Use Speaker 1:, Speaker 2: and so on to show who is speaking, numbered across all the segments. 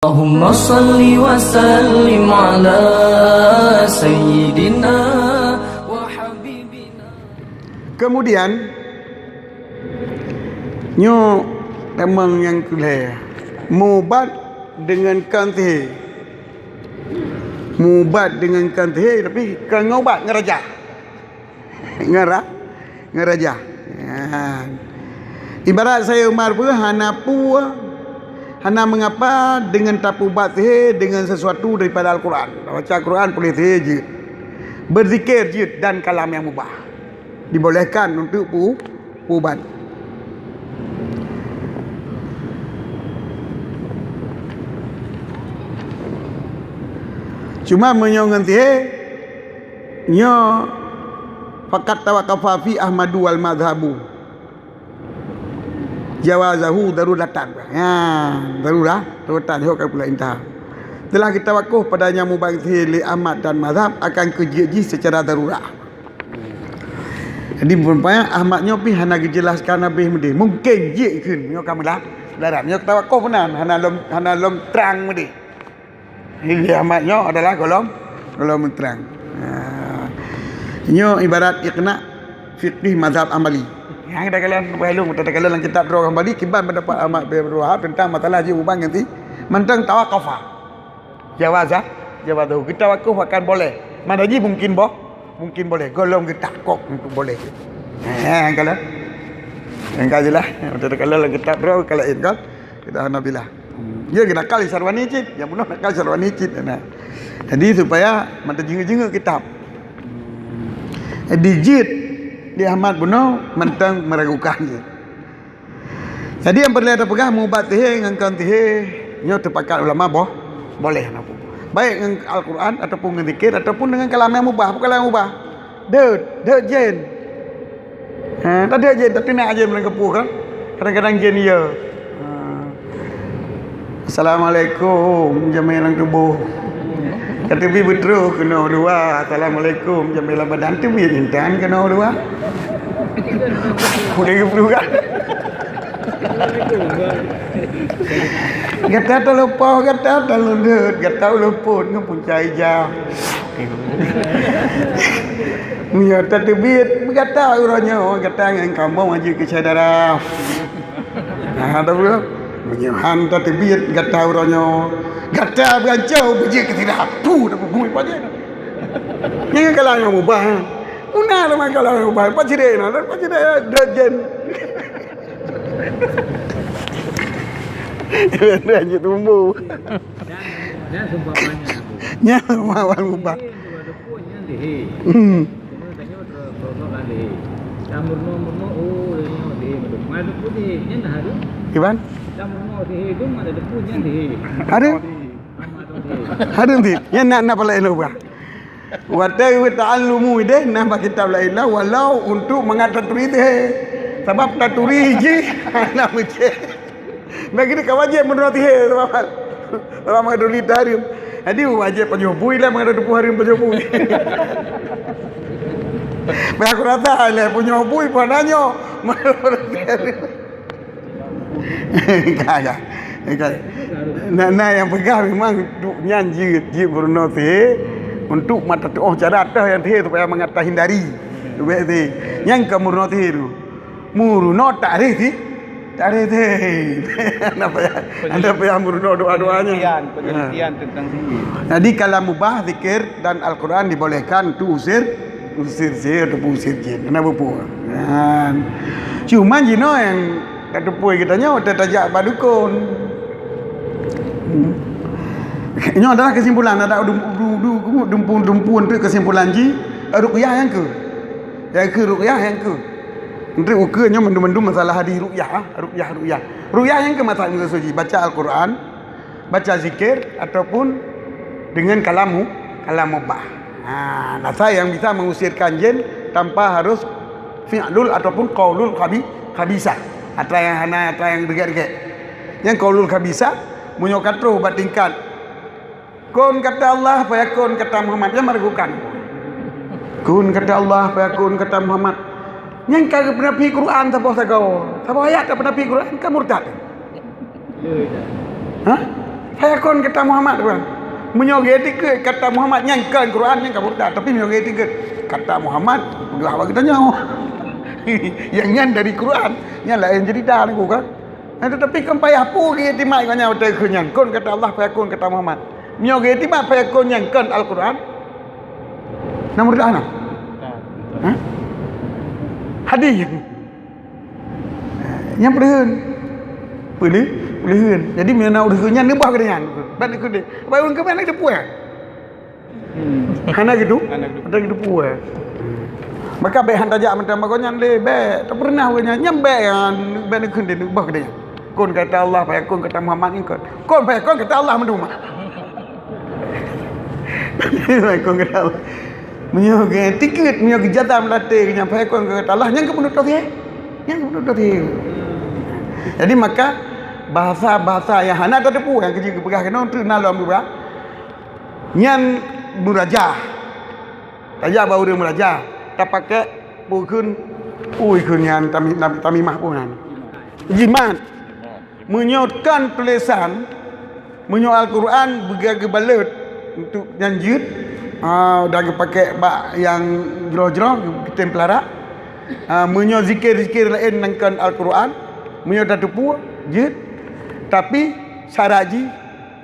Speaker 1: Allahumma salli wa sallim ala sayyidina wa habibina.
Speaker 2: Kemudian nyo temang yang kelih mubat dengan kantih. Mubat dengan kantih tapi kan ngobat ngeraja. Ngeraja. Ya. Ibarat saya Umar pun hana mengapa dengan tapu batih dengan sesuatu daripada Al-Quran. Baca Al-Quran boleh je. Berzikir je dan kalam yang mubah. Dibolehkan untuk ubat. Cuma menyongan nyo fakat tawaqafa fi Ahmadu wal madhabu jawazahu daruratan. Ya, daruratan hok pula intah. Telah kita wakuh padanya mubazir li Ahmad dan mazhab akan keji secara darurat. Jadi rupanya Ahmadnya pi hana dijelaskan habis mudi. Mungkin je keun nyo kamilah darat. Nyo kita wakuh benan hana lom terang mudi. Ini Ahmadnya adalah golong terang. Nyo ibarat iqna fiqih mazhab amali. Yang ada kalian belum ada kalian kitab Roh kembali kiban mendapat Ahmad bin Abdul Wahab tentang masalah haji ubang nanti mentang tawaqafa jawaza kita wakuf akan boleh mana haji mungkin boleh golong kita kok untuk boleh kalian yang kajilah ada kalian kitab Roh kalian kan kita nabilah dia kena kali sarwani cit yang benar nak kali sarwani cit nah jadi supaya mata jengah kitab dijit di Ahmad Buno mentang meragukan je. Jadi yang perlu ada pegang mubat teh dengan kantih nyo tepakat ulama boleh napa. Baik dengan Al-Quran ataupun dengan zikir ataupun dengan kalam yang mubah. Apa kalam yang mubah? De jen. Tak ada jen tapi nak jen melengkepu kan. Kadang-kadang jen ya. Assalamualaikum jami'an tubuh. Kata bi betul kena dua. Assalamualaikum jamilah badan tu bi intan kena dua. Boleh perlu kan? Kata tak lupa kata tak lundet kata luput ngapun cai jam. Nya tak bit kata uranya kata ngan kamu maju ke saudara. Nah tahu belum? Menyahan tak bit kata uranya kata berjauh berjaya ke tidak pu dapat bumi pada ni kalau yang ubah una lah kalau yang ubah apa cerita derjen derjen tumbuh nya mawar ubah Iban? Ada nanti. Yang nak pala ilah bah. Wa ta'allumu deh nak kitab la ilah walau untuk mengataturi deh. Sebab taturi je nak baca. Bagi dia wajib menurut dia sebab mengaduli tarim. Jadi wajib penjubui lah mengaduli hari penjubui. Baik aku rasa lah penjubui pananya menurut dia. Kaya. Nah yang pegang memang nyanyi je Bruno teh untuk mata tu cara atas yang teh supaya mengatah hindari. Duit teh. Yang ke Bruno teh tu. Muruno tak ada teh. Tak ada teh. Anda yang Bruno doa-doanya.
Speaker 3: Penelitian tentang zikir.
Speaker 2: Jadi kalau mubah zikir dan Al-Quran dibolehkan tu usir ataupun usir jin. Kenapa pun? Cuma jino yang kata puai kita nyo tajak badukun. Ini adalah kesimpulan ada dumpun tu kesimpulan ji ruqyah yang ke ruqyah yang ke. Nanti ukenya mendum masalah hadis ruqyah yang ke masalah suci baca Al-Quran, baca zikir ataupun dengan kalam mubah. Nasa yang bisa mengusirkan jin tanpa harus fi'lul ataupun qaulul khabisah. Atau yang dekat-dekat. Yang qaulul khabisah munyokat roh buat tingkat. Kun kata Allah, fayakun kata Muhammad. Yang meragukan. Kun kata Allah, fayakun kata Muhammad. Yang kagak pernah pergi Quran siapa ayat tak pernah pergi Quran, kamu murtad. Hah? Fayakun kata Muhammad tu. Menyoge tiket kata Muhammad nyangkan Quran yang kabur dah tapi menyoge tiket kata Muhammad udah apa kita nyawa. Yang nyan dari Quran, yang lain cerita aku kan. Tetapi kan payah pu ke timak kau nyawa tak kunyan. Kun kata Allah fayakun kata Muhammad. Menyoge timak fayakun nyangkan Al-Quran. Nomor dah. Hadis yang Pelehan. Jadi mina udah kunyan ni bah kedengan. Ban ikut dia. Baru ke mana dia puas. Hana gitu. Ada gitu puas. Maka baik hantar jak mentang makonyan le baik. Tak pernah kunyan nyambe yang ban ikut dia bah kedengan. Kun kata Allah fa kun kata Muhammad ingkon. Kun fa kun kata Allah menduma. Kun kata Allah. Menyoge tiket menyoge jatah melatih yang fa kun kata Allah yang kemudian tu dia. Yang kemudian tu dia. Jadi maka bahasa-bahasa yang hana tak tepu yang kerja pegah kena tu nalam juga. Nyan murajah. Tajak baru dia murajah. Tak pakai pukun kun yang tamimah punan. Jimat. Menyotkan tulisan menyot Al-Quran begaga balut untuk nyanjut. Dah pakai bak yang jero-jero templara. Menyot zikir-zikir lain nangkan Al-Quran. Menyot tak tepu jut. Tapi syaraji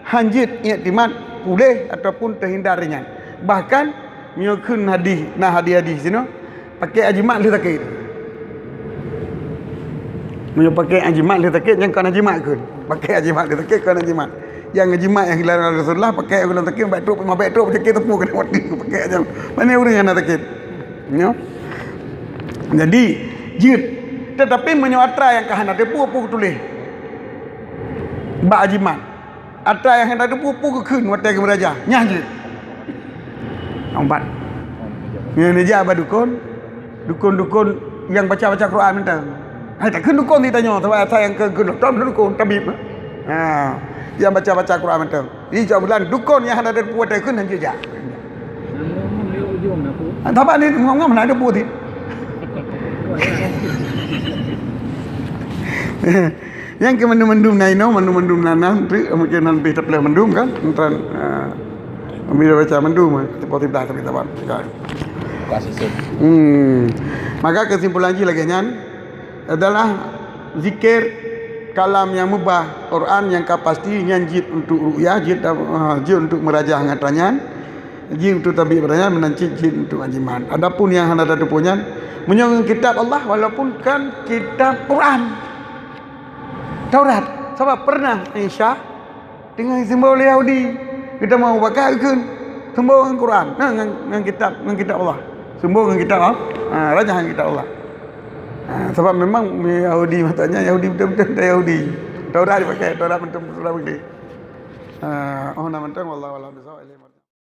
Speaker 2: hanjit iktimat boleh ataupun terhindar ringan. Bahkan menyokun hadis hadis sini pakai ajimat le takit. Menyok pakai ajimat le takit yang kan ajimat kun. Pakai ajimat le takit kan ajimat. Yang ajimat yang hilang Rasulullah pakai ulang takit batuk 5 batuk cekik tepu kena mati pakai ajam. Mana orang yang nak takit. Yo. Jadi jut tetapi menyuatra yang kahana tepu apa tulis. Bak ajimat. Ata yang hendak tepu ke kun watai ke beraja. Nyah je. Empat. Yang ni je abah dukun. Dukun-dukun yang baca-baca Quran mentang. Hai tak kun dukun ditanya sebab ata yang ke dukun tabib. Yang baca-baca Quran mentang. Ini jawapan dukun yang hendak tepu watai kun hanya je. Tapi ni ngomong mana ada buat ni. Yang ke mendum naino mendum nanang tu mungkin nan pih taplah mendum kan entran bila baca mendum seperti dah tapi taban kan maka kesimpulan lagi nyan adalah zikir kalam yang mubah Quran yang pasti nyan jid untuk ru'yah jid untuk merajah ngatanyan jid untuk tabi beranyan menancit jid untuk ajiman. Adapun yang hendak ada punyan menyong kitab Allah walaupun kan kitab Quran Taurat. Sebab pernah Aisyah dengan simbol Yahudi kita mau pakai kan simbol Quran dengan kitab Allah. Simbol dengan kitab raja dengan kitab Allah. Sebab memang Yahudi matanya Yahudi betul-betul Yahudi. Taurat dipakai Taurat betul-betul begitu. Oh nama mentang wallahu a'lam bishawab.